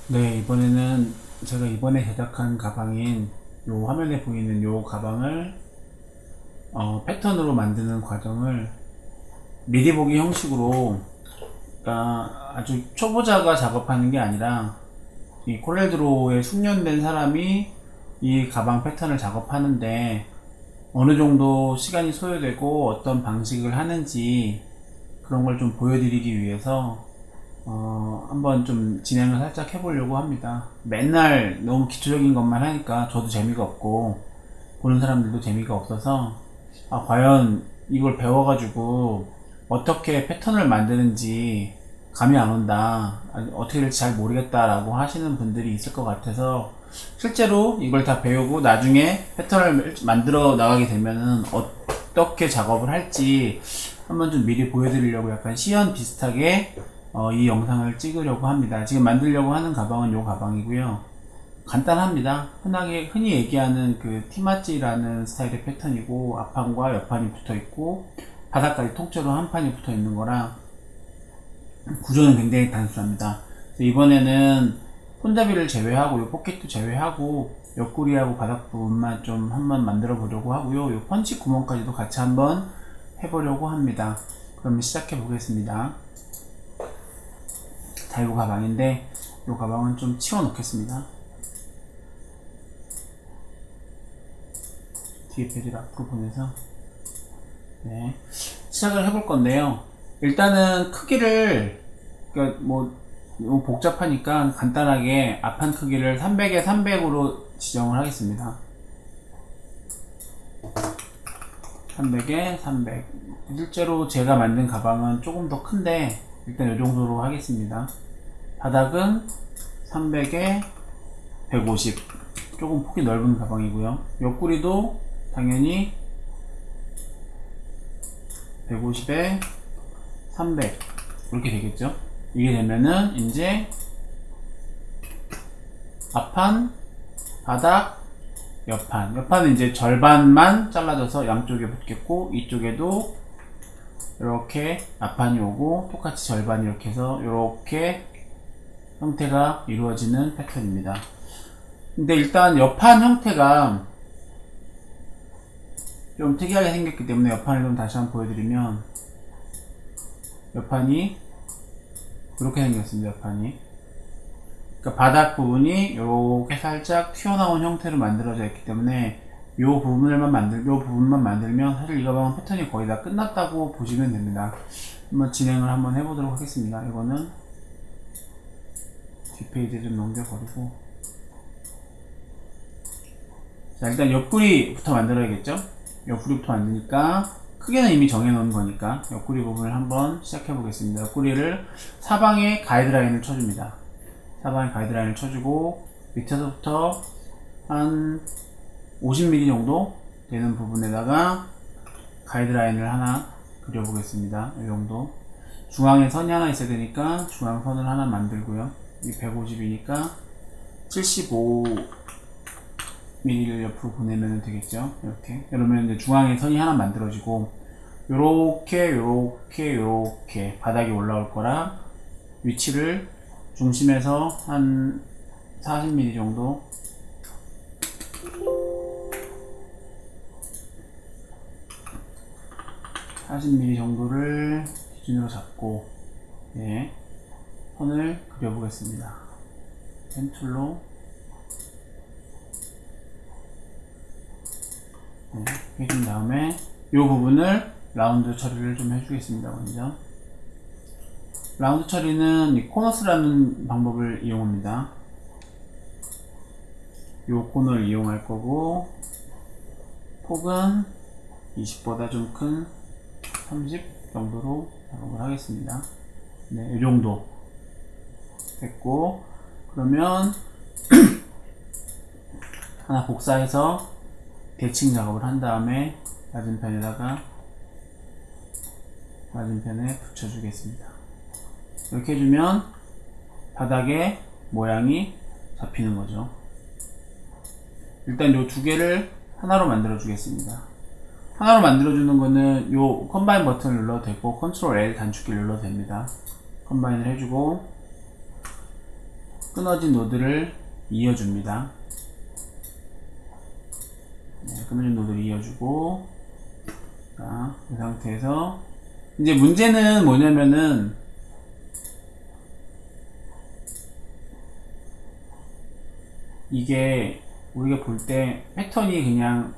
네, 이번에는 제가 이번에 제작한 가방인 요 화면에 보이는 요 가방을 패턴으로 만드는 과정을 미리 보기 형식으로, 그러니까 아주 초보자가 작업하는 게 아니라 이 콜렐드로에 숙련된 사람이 이 가방 패턴을 작업하는데 어느 정도 시간이 소요되고 어떤 방식을 하는지 그런 걸 좀 보여드리기 위해서 한번 좀 진행을 살짝 해보려고 합니다. 맨날 너무 기초적인 것만 하니까 저도 재미가 없고 보는 사람들도 재미가 없어서 과연 이걸 배워가지고 어떻게 패턴을 만드는지 감이 안 온다, 어떻게 될지 잘 모르겠다라고 하시는 분들이 있을 것 같아서 실제로 이걸 다 배우고 나중에 패턴을 만들어 나가게 되면은 어떻게 작업을 할지 한번 좀 미리 보여드리려고 약간 시연 비슷하게 이 영상을 찍으려고 합니다. 지금 만들려고 하는 가방은 이 가방이고요. 간단합니다. 흔히 얘기하는 그 티마찌라는 스타일의 패턴이고 앞판과 옆판이 붙어 있고 바닥까지 통째로 한 판이 붙어 있는 거라 구조는 굉장히 단순합니다. 이번에는 손잡이를 제외하고 요 포켓도 제외하고 옆구리하고 바닥 부분만 좀 한번 만들어 보려고 하고요. 요 펀치 구멍까지도 같이 한번 해보려고 합니다. 그럼 시작해 보겠습니다. 자, 요 가방인데 요 가방은 좀 치워 놓겠습니다. 뒤에 페이지를 앞으로 보내서 네, 시작을 해볼 건데요. 일단은 크기를, 그러니까 뭐 너무 복잡하니까 간단하게 앞판 크기를 300에 300으로 지정을 하겠습니다. 300에 300. 실제로 제가 만든 가방은 조금 더 큰데 일단 이 정도로 하겠습니다. 바닥은 300에 150. 조금 폭이 넓은 가방이고요. 옆구리도 당연히 150에 300 이렇게 되겠죠. 이게 되면은 이제 앞판, 바닥, 옆판은 이제 절반만 잘라져서 양쪽에 붙겠고 이쪽에도 이렇게 앞판이 오고 똑같이 절반 이렇게 해서 이렇게 형태가 이루어지는 패턴입니다. 근데 일단 옆판 형태가 좀 특이하게 생겼기 때문에 옆판을 좀 다시 한번 보여드리면 옆판이 이렇게 생겼습니다. 옆판이, 그러니까 바닥 부분이 이렇게 살짝 튀어나온 형태로 만들어져 있기 때문에 요 부분만 만들면 사실 이 가방은 패턴이 거의 다 끝났다고 보시면 됩니다. 한번 진행을 한번 해보도록 하겠습니다. 이거는 뒷페이지에 좀 넘겨버리고, 자, 일단 옆구리부터 만들어야겠죠. 옆구리부터 만드니까 크게는 이미 정해놓은 거니까 옆구리 부분을 한번 시작해 보겠습니다. 옆구리를 사방에 가이드라인을 쳐줍니다. 사방에 가이드라인을 쳐주고 밑에서부터 한 50mm 정도 되는 부분에다가 가이드라인을 하나 그려보겠습니다. 이 정도. 중앙에 선이 하나 있어야 되니까 중앙선을 하나 만들고요. 이 150이니까 75mm를 옆으로 보내면 되겠죠. 이렇게. 이러면 이제 중앙에 선이 하나 만들어지고, 요렇게 바닥에 올라올 거라 위치를 중심에서 한 40mm 정도, 40mm 정도를 기준으로 잡고, 예, 선을 그려보겠습니다. 펜툴로, 네, 해준 다음에 이 부분을 라운드 처리를 좀 해주겠습니다. 먼저 라운드 처리는 이 코너스라는 방법을 이용합니다. 이 코너를 이용할 거고, 폭은 20보다 좀 큰 30 정도로 작업을 하겠습니다. 네, 이 정도 됐고, 그러면 하나 복사해서 대칭 작업을 한 다음에 맞은편에 붙여주겠습니다. 이렇게 해주면 바닥에 모양이 잡히는 거죠. 일단 이 두 개를 하나로 만들어 주겠습니다. 하나로 만들어주는 거는 요 컴바인 버튼을 눌러도 되고 컨트롤 L 단축키를 눌러도 됩니다. 컴바인을 해주고 끊어진 노드를 이어줍니다. 네, 끊어진 노드를 이어주고, 자, 이 상태에서 이제 문제는 뭐냐면은 이게 우리가 볼 때 패턴이 그냥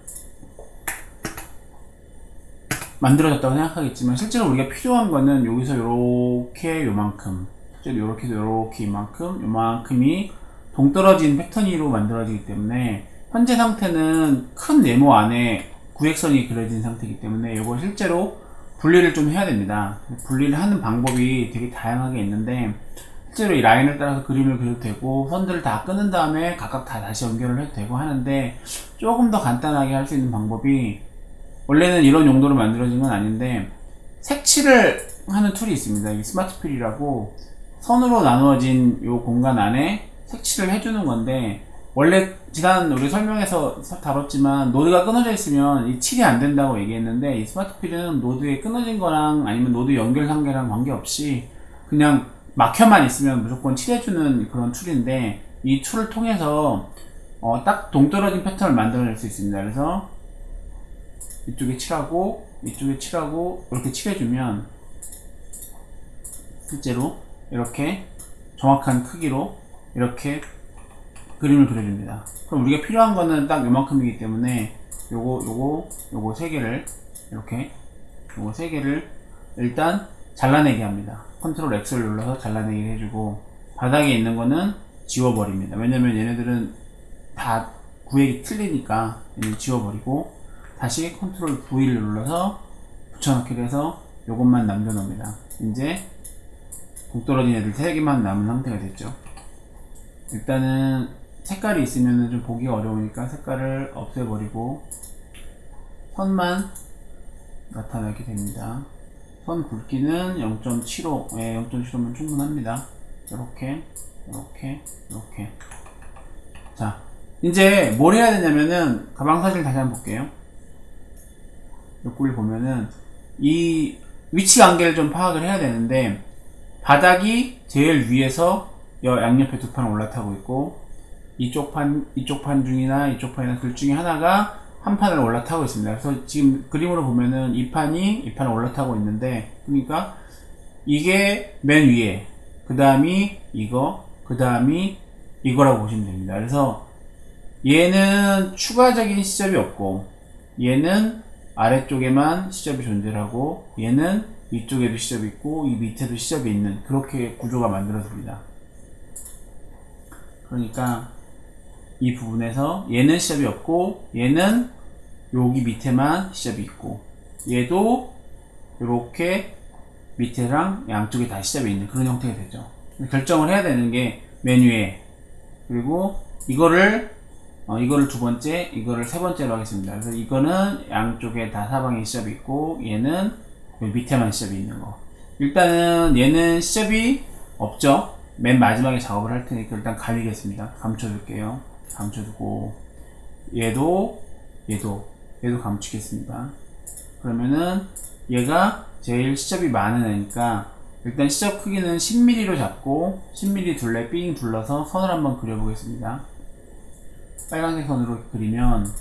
만들어졌다고 생각하겠지만 실제로 우리가 필요한 거는 여기서 요렇게 요만큼, 실제로 요렇게도 요렇게 이만큼, 요만큼이 동떨어진 패턴으로 만들어지기 때문에 현재 상태는 큰 네모 안에 구획선이 그려진 상태이기 때문에 이거 실제로 분리를 좀 해야 됩니다. 분리를 하는 방법이 되게 다양하게 있는데 실제로 이 라인을 따라서 그림을 그려도 되고 선들을 다 끊은 다음에 각각 다 다시 연결을 해도 되고 하는데 조금 더 간단하게 할 수 있는 방법이 원래는 이런 용도로 만들어진 건 아닌데 색칠을 하는 툴이 있습니다. 이 스마트 필이라고 선으로 나누어진 이 공간 안에 색칠을 해주는 건데 원래 지난 우리 설명에서 다뤘지만 노드가 끊어져 있으면 이 칠이 안 된다고 얘기했는데 이 스마트 필은 노드에 끊어진 거랑 아니면 노드 연결 단계랑 관계없이 그냥 막혀만 있으면 무조건 칠해주는 그런 툴인데 이 툴을 통해서 딱 동떨어진 패턴을 만들어낼 수 있습니다. 그래서 이쪽에 칠하고 이쪽에 칠하고 이렇게 칠해주면 실제로 이렇게 정확한 크기로 이렇게 그림을 그려줍니다. 그럼 우리가 필요한 거는 딱 요만큼이기 때문에 요거 세 개를 이렇게 요거 세 개를 일단 잘라내기 합니다. 컨트롤 X를 눌러서 잘라내기 해주고 바닥에 있는 거는 지워버립니다. 왜냐면 얘네들은 다 구획이 틀리니까 얘는 지워버리고 다시 컨트롤 V를 눌러서 붙여넣기를 해서 요것만 남겨놓습니다. 이제 동떨어진 애들 3개만 남은 상태가 됐죠. 일단은 색깔이 있으면 좀 보기가 어려우니까 색깔을 없애버리고 선만 나타나게 됩니다. 선 굵기는 0.75, 0.75면 충분합니다. 이렇게 자, 이제 뭘 해야 되냐면은 가방 사진을 다시 한번 볼게요. 여기를 보면은 이 위치 관계를 좀 파악을 해야 되는데 바닥이 제일 위에서 양옆에 두 판 올라타고 있고 이쪽 판 중이나 이쪽 판이나 둘 중에 하나가 한 판을 올라타고 있습니다. 그래서 지금 그림으로 보면은 이 판을 올라타고 있는데 그러니까 이게 맨 위에 그 다음이 이거 그 다음이 이거라고 보시면 됩니다. 그래서 얘는 추가적인 시접이 없고 얘는 아래쪽에만 시접이 존재하고 얘는 위쪽에도 시접이 있고 이 밑에도 시접이 있는 그렇게 구조가 만들어집니다. 그러니까 이 부분에서 얘는 시접이 없고 얘는 여기 밑에만 시접이 있고 얘도 이렇게 밑에랑 양쪽에 다 시접이 있는 그런 형태가 되죠. 결정을 해야 되는 게 메뉴에 그리고 이거를 두 번째, 이거를 세 번째로 하겠습니다. 그래서 이거는 양쪽에 다 사방에 시접이 있고 얘는 밑에만 시접이 있는 거. 일단은 얘는 시접이 없죠. 맨 마지막에 작업을 할 테니까 일단 가리겠습니다. 감춰줄게요. 감춰두고 얘도 감추겠습니다. 그러면은 얘가 제일 시접이 많은 애니까 일단 시접 크기는 10mm로 잡고 10mm 둘레 삥 둘러서 선을 한번 그려보겠습니다. 빨간색 선으로 그리면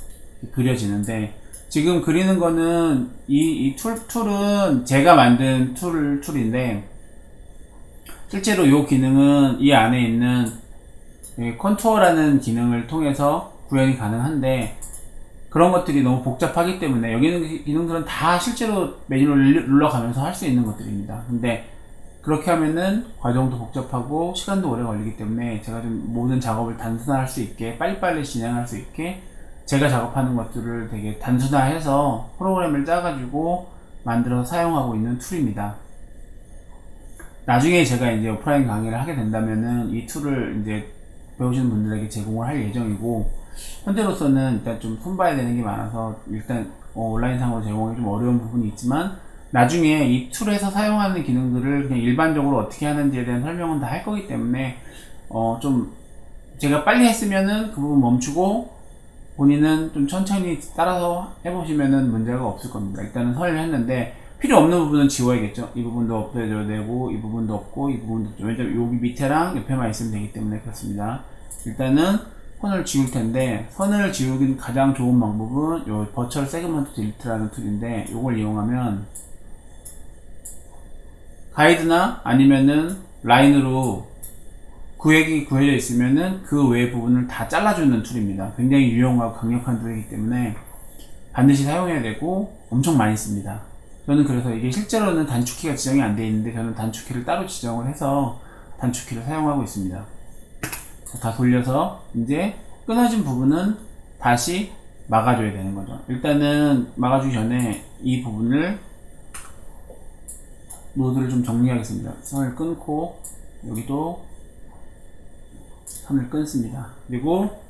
그려지는데 지금 그리는 거는 이 툴은 제가 만든 툴인데 실제로 이 기능은 이 안에 있는 컨투어라는 기능을 통해서 구현이 가능한데 그런 것들이 너무 복잡하기 때문에 여기 있는 기능들은 다 실제로 메뉴를 눌러가면서 할 수 있는 것들입니다. 근데 그렇게 하면은 과정도 복잡하고 시간도 오래 걸리기 때문에 제가 좀 모든 작업을 단순화할 수 있게 빨리빨리 진행할 수 있게 제가 작업하는 것들을 되게 단순화해서 프로그램을 짜가지고 만들어서 사용하고 있는 툴입니다. 나중에 제가 이제 오프라인 강의를 하게 된다면은 이 툴을 이제 배우시는 분들에게 제공을 할 예정이고 현재로서는 일단 좀 손봐야 되는 게 많아서 일단 온라인상으로 제공하기 좀 어려운 부분이 있지만 나중에 이 툴에서 사용하는 기능들을 그냥 일반적으로 어떻게 하는지에 대한 설명은 다 할 거기 때문에 좀 제가 빨리 했으면은 그 부분 멈추고 본인은 좀 천천히 따라서 해보시면은 문제가 없을 겁니다. 일단은 설명을 했는데 필요 없는 부분은 지워야겠죠. 이 부분도 없애줘야 되고, 이 부분도 없고, 이 부분도 없죠. 왜냐면 여기 밑에랑 옆에만 있으면 되기 때문에 그렇습니다. 일단은 선을 지울 텐데, 선을 지우긴 가장 좋은 방법은 요 버추얼 세그먼트 딜트라는 툴인데, 요걸 이용하면 가이드나 아니면은 라인으로 구획이 구해져 있으면은 그 외의 부분을 다 잘라주는 툴입니다. 굉장히 유용하고 강력한 툴이기 때문에 반드시 사용해야 되고 엄청 많이 씁니다. 저는 그래서 이게 실제로는 단축키가 지정이 안 되어 있는데 저는 단축키를 따로 지정을 해서 단축키를 사용하고 있습니다. 다 돌려서 이제 끊어진 부분은 다시 막아줘야 되는 거죠. 일단은 막아주기 전에 이 부분을 노드를 좀 정리하겠습니다. 선을 끊고 여기도 선을 끊습니다. 그리고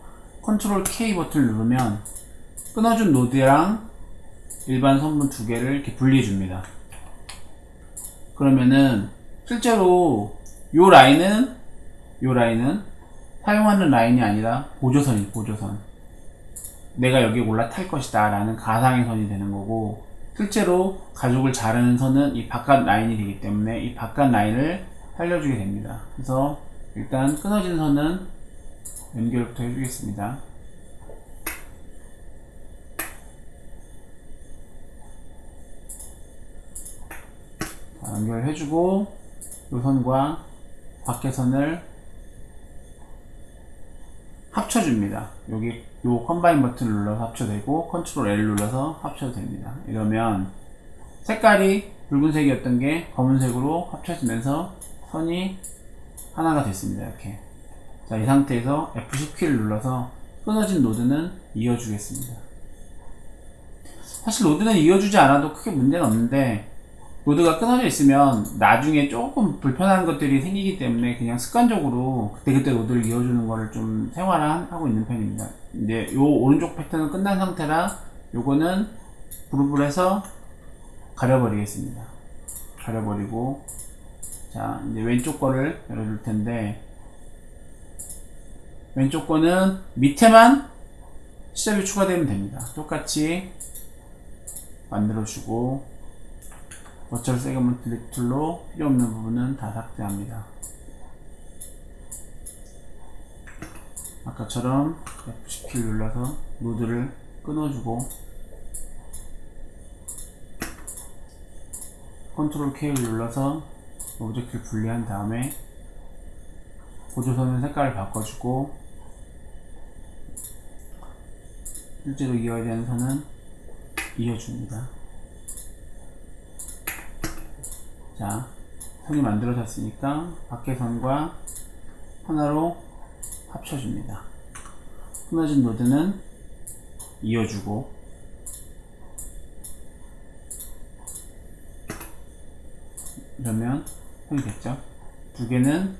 컨트롤 K 버튼을 누르면 끊어준 노드랑 일반 선분 두 개를 이렇게 분리해 줍니다. 그러면은 실제로 요 라인은 사용하는 라인이 아니라 보조선이 보조선. 내가 여기에 올라탈 것이다 라는 가상의 선이 되는 거고, 실제로 가죽을 자르는 선은 이 바깥 라인이 되기 때문에 이 바깥 라인을 살려주게 됩니다. 그래서 일단 끊어진 선은 연결부터 해주겠습니다. 자, 연결해주고 이 선과 밖의 선을 합쳐줍니다. 여기 요 컴바인 버튼을 눌러서 합쳐도 되고 컨트롤 L 눌러서 합쳐도 됩니다. 이러면 색깔이 붉은색이었던 게 검은색으로 합쳐지면서 선이 하나가 됐습니다. 이렇게. 자, 이 상태에서 F10키를 눌러서 끊어진 노드는 이어주겠습니다. 사실 노드는 이어주지 않아도 크게 문제는 없는데, 노드가 끊어져 있으면 나중에 조금 불편한 것들이 생기기 때문에 그냥 습관적으로 그때그때 노드를 이어주는 거를 좀 생활하고 있는 편입니다. 이제 요 오른쪽 패턴은 끝난 상태라 요거는 그룹을 해서 가려버리겠습니다. 가려버리고, 자, 이제 왼쪽 거를 열어줄 텐데, 왼쪽 거는 밑에만 시접이 추가되면 됩니다. 똑같이 만들어주고, 버추얼 세그먼트 딜리트 툴로 필요 없는 부분은 다 삭제합니다. 아까처럼 F10키를 눌러서 노드를 끊어주고, 컨트롤 K를 눌러서 오브젝트를 분리한 다음에 보조선의 색깔을 바꿔주고, 실제로 이어야 되는 선은 이어줍니다. 자, 선이 만들어졌으니까 밖의 선과 하나로 합쳐줍니다. 끊어진 노드는 이어주고, 이러면 선이 됐죠. 두 개는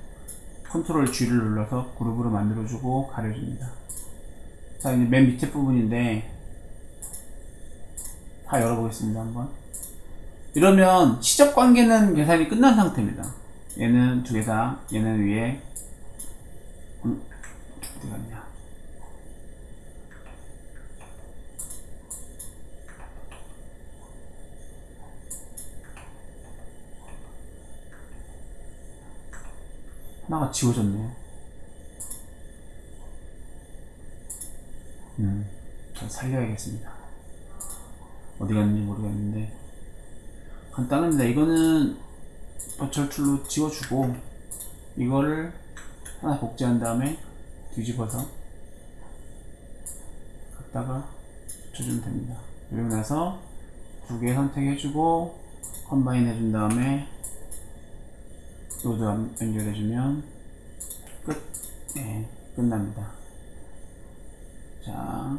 컨트롤 G를 눌러서 그룹으로 만들어주고 가려줍니다. 자, 이제 맨 밑에 부분인데 다 열어보겠습니다. 한번. 이러면 시접 관계는 계산이 끝난 상태입니다. 얘는 두 개 다, 얘는 위에 어디 갔냐? 하나가 지워졌네요. 잘 살려야겠습니다. 어디 갔는지 모르겠는데 간단합니다. 이거는 버추얼 툴로 지워주고, 이거를 하나 복제한 다음에 뒤집어서 갖다가 붙여주면 됩니다. 그리고 나서 두 개 선택해주고 컴바인 해준 다음에 노드 연결해주면 끝. 네, 끝납니다. 자,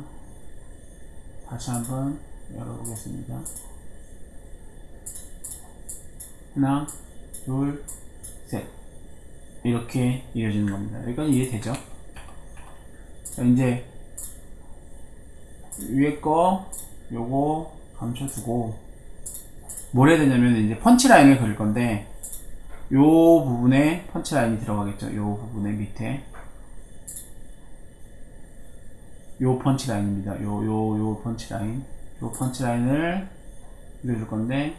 다시 한번 열어보겠습니다. 하나, 둘, 셋. 이렇게 이어지는 겁니다. 이건 이해되죠? 자, 이제 위에 거 요거 감춰두고 뭘 해야 되냐면 이제 펀치라인을 그릴 건데, 요 부분에 펀치라인이 들어가겠죠. 요 부분에 밑에 요 펀치라인입니다. 요 펀치라인, 요 펀치라인을 그려줄 건데,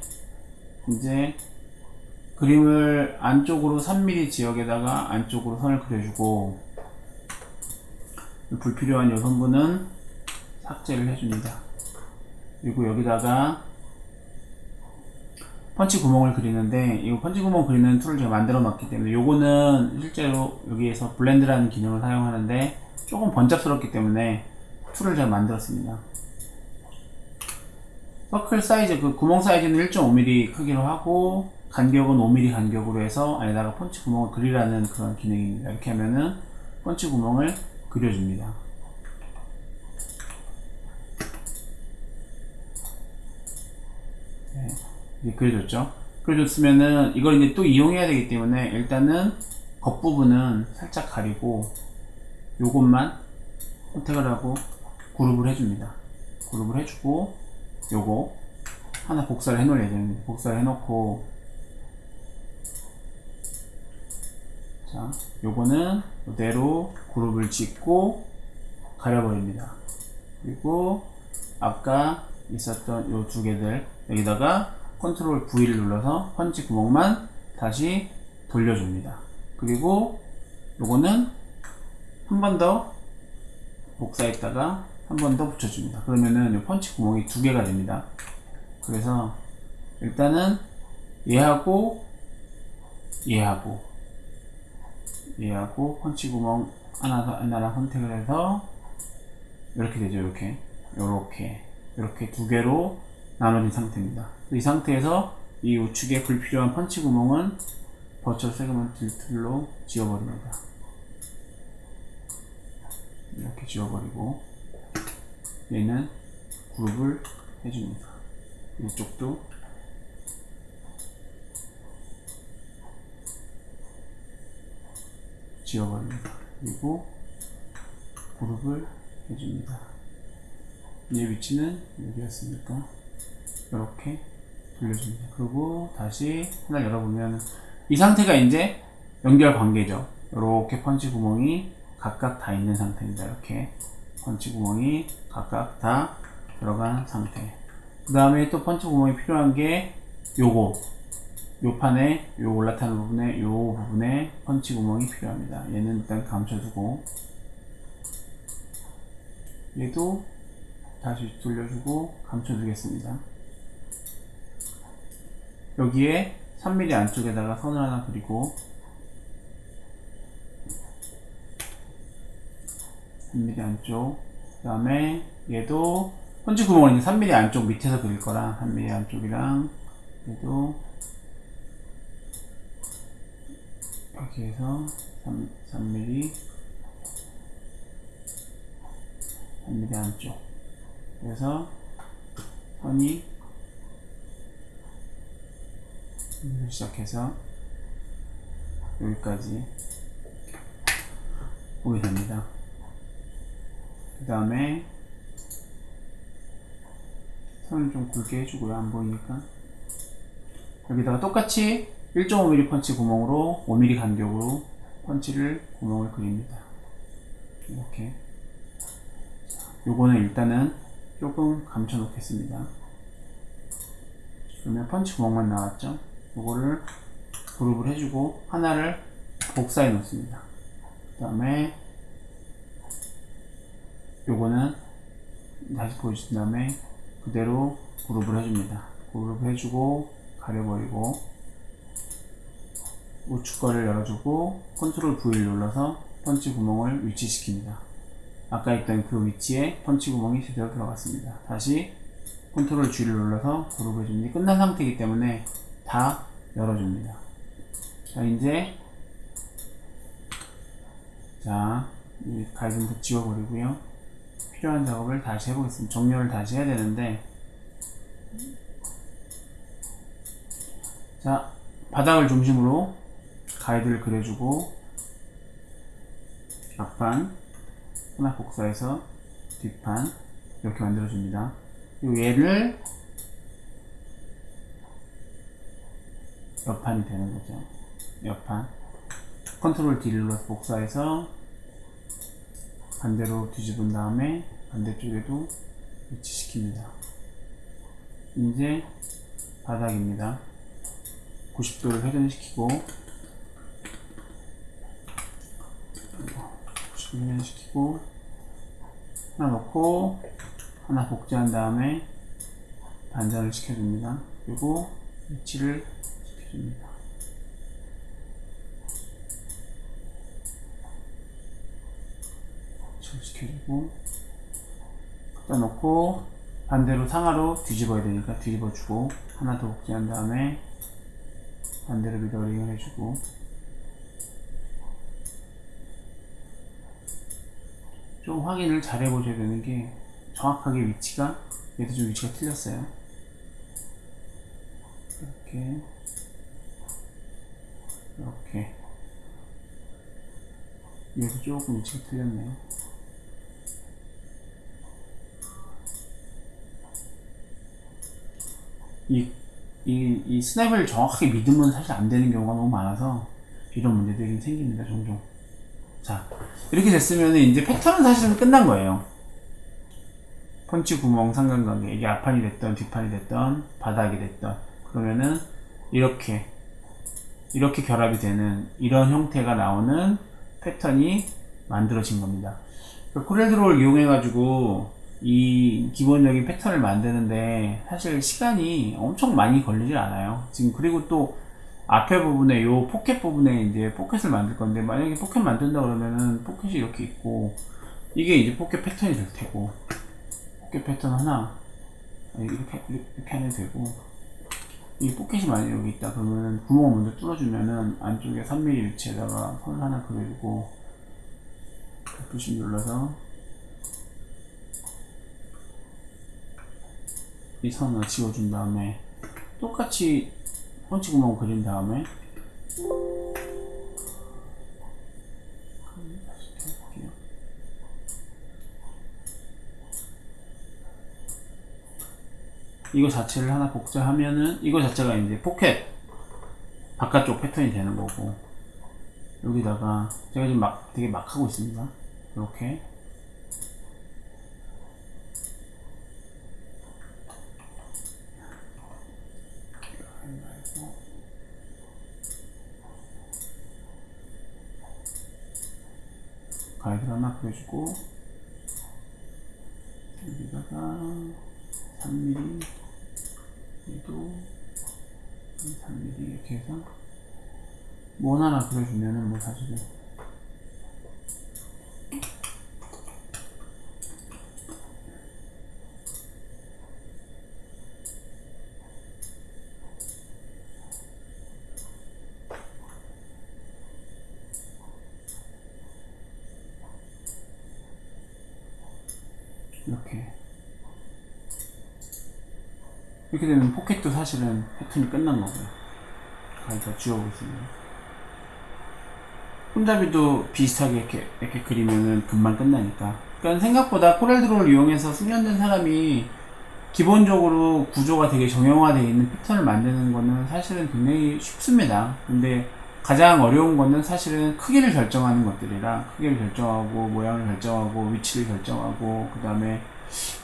이제 그림을 안쪽으로 3mm 지역에다가 안쪽으로 선을 그려주고, 불필요한 이 선분은 삭제를 해줍니다. 그리고 여기다가 펀치 구멍을 그리는데, 이 펀치 구멍 그리는 툴을 제가 만들어 놨기 때문에, 요거는 실제로 여기에서 블렌드라는 기능을 사용하는데 조금 번잡스럽기 때문에 툴을 제가 만들었습니다. 서클 사이즈, 그 구멍 사이즈는 1.5mm 크기로 하고, 간격은 5mm 간격으로 해서 안에다가 펀치 구멍을 그리라는 그런 기능입니다. 이렇게 하면은 펀치 구멍을 그려줍니다. 네, 이제 그려줬죠. 그려줬으면은 이걸 이제 또 이용해야 되기 때문에 일단은 겉부분은 살짝 가리고 요것만 선택을 하고 그룹을 해줍니다. 그룹을 해주고 요거 하나 복사를 해놓을 예정입니다. 복사를 해놓고, 자, 요거는 이대로 그룹을 짓고 가려버립니다. 그리고 아까 있었던 요 두 개들 여기다가 컨트롤 V를 눌러서 펀치 구멍만 다시 돌려줍니다. 그리고 요거는 한 번 더 복사했다가 한 번 더 붙여줍니다. 그러면은 요 펀치 구멍이 두 개가 됩니다. 그래서 일단은 얘하고 펀치 구멍 하나랑 선택을 해서 이렇게 되죠. 이렇게 두 개로 나눠진 상태입니다. 이 상태에서 이 우측에 불필요한 펀치 구멍은 버추얼 세그먼트 툴로 지워버립니다. 이렇게 지워버리고 얘는 그룹을 해줍니다. 이쪽도 지워버립니다. 그리고 그룹을 해줍니다. 얘 위치는 여기였으니까 이렇게 돌려줍니다. 그리고 다시 하나 열어보면 이 상태가 이제 연결 관계죠. 이렇게 펀치 구멍이 각각 다 있는 상태입니다. 이렇게 펀치 구멍이 각각 다 들어간 상태. 그 다음에 또 펀치 구멍이 필요한 게 요거, 요 판에 요 올라타는 부분에 요 부분에 펀치 구멍이 필요합니다. 얘는 일단 감춰두고 얘도 다시 돌려주고 감춰두겠습니다. 여기에 3mm 안쪽에다가 선을 하나 그리고 3mm 안쪽, 그 다음에 얘도 펀치 구멍을 이제 3mm 안쪽 밑에서 그릴 거라 3mm 안쪽이랑 얘도 이렇게 해서 3mm 안쪽, 그래서 선이 시작해서 여기까지 보게 됩니다. 그 다음에 선을 좀 굵게 해주고요. 안 보이니까. 여기다가 똑같이 1.5mm 펀치 구멍으로 5mm 간격으로 펀치를 구멍을 그립니다. 이렇게. 요거는 일단은 조금 감춰 놓겠습니다. 그러면 펀치 구멍만 나왔죠. 요거를 그룹을 해주고 하나를 복사해 놓습니다. 그 다음에 요거는 다시 보여준 다음에 그대로 그룹을 해줍니다. 그룹을 해주고 가려버리고 우측 거를 열어주고 컨트롤 V를 눌러서 펀치 구멍을 위치시킵니다. 아까 있던 그 위치에 펀치 구멍이 제대로 들어갔습니다. 다시 컨트롤 G를 눌러서 그룹 해줍니다. 끝난 상태이기 때문에 다 열어줍니다. 자, 이제 이 가이드부터 지워버리고요. 필요한 작업을 다시 해보겠습니다. 정렬을 다시 해야 되는데, 자, 바닥을 중심으로 가이드를 그려주고 앞판 하나 복사해서 뒷판 이렇게 만들어줍니다. 그리고 얘를 옆판이 되는 거죠. 옆판 컨트롤 D를 눌러서 복사해서 반대로 뒤집은 다음에 반대쪽에도 위치시킵니다. 이제 바닥입니다. 90도를 회전시키고 90도 회전시키고 하나 넣고 하나 복제한 다음에 반전을 시켜줍니다. 그리고 위치를 시켜줍니다. 위치를 시켜주고 갖다 놓고 반대로 상하로 뒤집어야 되니까 뒤집어주고 하나 더 복제한 다음에 반대로 미러링을 해주고 좀 확인을 잘 해보셔야 되는 게 정확하게 위치가 얘도 좀 위치가 틀렸어요. 이렇게 이렇게 얘도 조금 위치가 틀렸네요. 이 스냅을 정확하게 믿으면 사실 안 되는 경우가 너무 많아서 이런 문제들이 생깁니다, 종종. 자, 이렇게 됐으면 이제 패턴은 사실은 끝난 거예요. 펀치 구멍 상관관계, 이게 앞판이 됐던 뒷판이 됐던 바닥이 됐던 그러면은 이렇게 결합이 되는 이런 형태가 나오는 패턴이 만들어진 겁니다. 코렐드로우를 이용해 가지고 이 기본적인 패턴을 만드는데 사실 시간이 엄청 많이 걸리질 않아요. 지금 그리고 또 앞에 부분에 요 포켓 부분에 이제 포켓을 만들 건데 만약에 포켓 만든다 그러면은 포켓이 이렇게 있고 이게 이제 포켓 패턴이 될 테고 포켓 패턴 하나 이렇게 하면 되고 이 포켓이 만약에 여기 있다 그러면은 구멍을 먼저 뚫어주면은 안쪽에 3mm 위치에다가 선 하나 그려주고 F10 눌러서 이 선을 지워준 다음에 똑같이 펀치 구멍 그린 다음에 이거 자체를 하나 복제하면은 이거 자체가 이제 포켓 바깥쪽 패턴이 되는 거고 여기다가 제가 지금 되게 막 하고 있습니다. 이렇게 가이드를 하나 그려주고 여기다가 3mm 얘도 3mm 이렇게 해서 원 하나 그려주면은 뭐 사실은 이렇게 되면 포켓도 사실은 패턴이 끝난 거고요. 가이드가 지워보겠습니다. 손잡이도 비슷하게 이렇게 그리면은 금방 끝나니까. 그러니까 생각보다 코렐드로우를 이용해서 숙련된 사람이 기본적으로 구조가 되게 정형화되어 있는 패턴을 만드는 거는 사실은 굉장히 쉽습니다. 근데 가장 어려운 거는 사실은 크기를 결정하는 것들이라 크기를 결정하고 모양을 결정하고 위치를 결정하고 그 다음에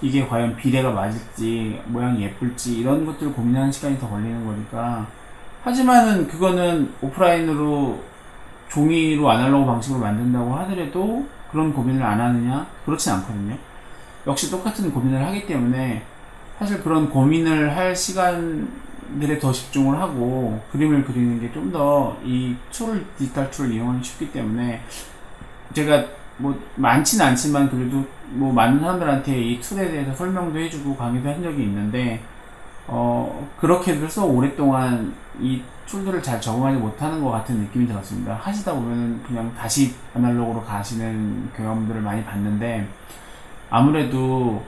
이게 과연 비례가 맞을지 모양이 예쁠지 이런 것들을 고민하는 시간이 더 걸리는 거니까 하지만은 그거는 오프라인으로 종이로 아날로그 방식으로 만든다고 하더라도 그런 고민을 안 하느냐? 그렇진 않거든요. 역시 똑같은 고민을 하기 때문에 사실 그런 고민을 할 시간들에 더 집중을 하고 그림을 그리는 게 좀 더 이 디지털 툴을 이용하기 쉽기 때문에 제가 뭐 많지는 않지만 그래도 뭐 많은 사람들한테 이 툴에 대해서 설명도 해주고 강의도 한 적이 있는데 그렇게 해서 오랫동안 이 툴들을 잘 적응하지 못하는 것 같은 느낌이 들었습니다. 하시다 보면은 그냥 다시 아날로그로 가시는 경험들을 많이 봤는데 아무래도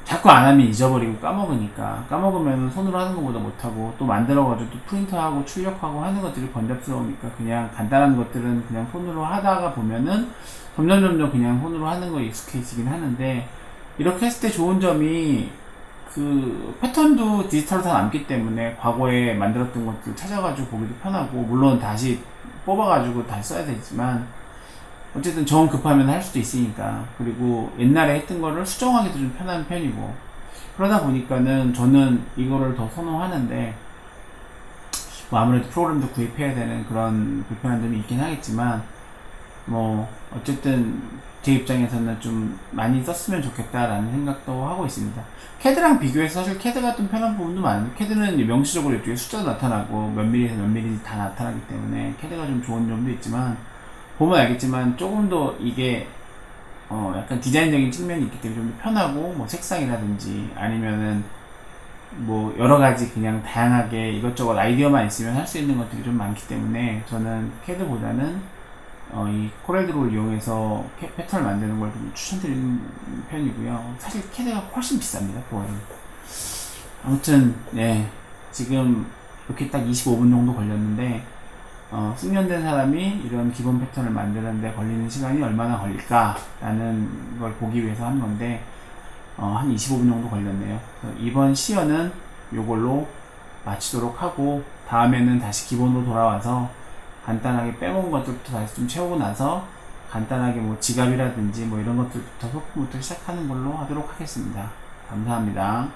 자꾸 안 하면 잊어버리고 까먹으면 손으로 하는 것보다 못하고 또 만들어가지고 또 프린트하고 출력하고 하는 것들이 번잡스러우니까 그냥 간단한 것들은 그냥 손으로 하다가 보면은 점점 그냥 손으로 하는 거에 익숙해지긴 하는데 이렇게 했을 때 좋은 점이 그 패턴도 디지털로 다 남기 때문에 과거에 만들었던 것들 찾아가지고 보기도 편하고 물론 다시 뽑아가지고 다시 써야 되지만 어쨌든 정 급하면 할 수도 있으니까 그리고 옛날에 했던 거를 수정하기도 좀 편한 편이고 그러다 보니까는 저는 이거를 더 선호하는데 뭐 아무래도 프로그램도 구입해야 되는 그런 불편한 점이 있긴 하겠지만, 뭐 어쨌든 제 입장에서는 좀 많이 썼으면 좋겠다라는 생각도 하고 있습니다. 캐드랑 비교해서 사실 캐드가 좀 편한 부분도 많은데, 캐드는 명시적으로 이쪽에 숫자도 나타나고 몇 미리에서 몇 미리 다 나타나기 때문에 캐드가 좀 좋은 점도 있지만, 보면 알겠지만 조금 더 이게 약간 디자인적인 측면이 있기 때문에 좀 더 편하고, 뭐 색상이라든지 아니면은 뭐 여러 가지 그냥 다양하게 이것저것 아이디어만 있으면 할 수 있는 것들이 좀 많기 때문에, 저는 캐드보다는 이 코렐드로를 이용해서 패턴을 만드는 걸 좀 추천드리는 편이고요. 사실 캐드가 훨씬 비쌉니다, 그거는. 아무튼 지금 이렇게 딱 25분 정도 걸렸는데, 숙련된 사람이 이런 기본 패턴을 만드는데 걸리는 시간이 얼마나 걸릴까라는 걸 보기 위해서 한 건데, 한 25분 정도 걸렸네요. 이번 시연은 요걸로 마치도록 하고, 다음에는 다시 기본으로 돌아와서 간단하게 빼먹은 것들부터 다시 좀 채우고 나서 간단하게 뭐 지갑이라든지 뭐 이런 것들부터 소품부터 시작하는 걸로 하도록 하겠습니다. 감사합니다.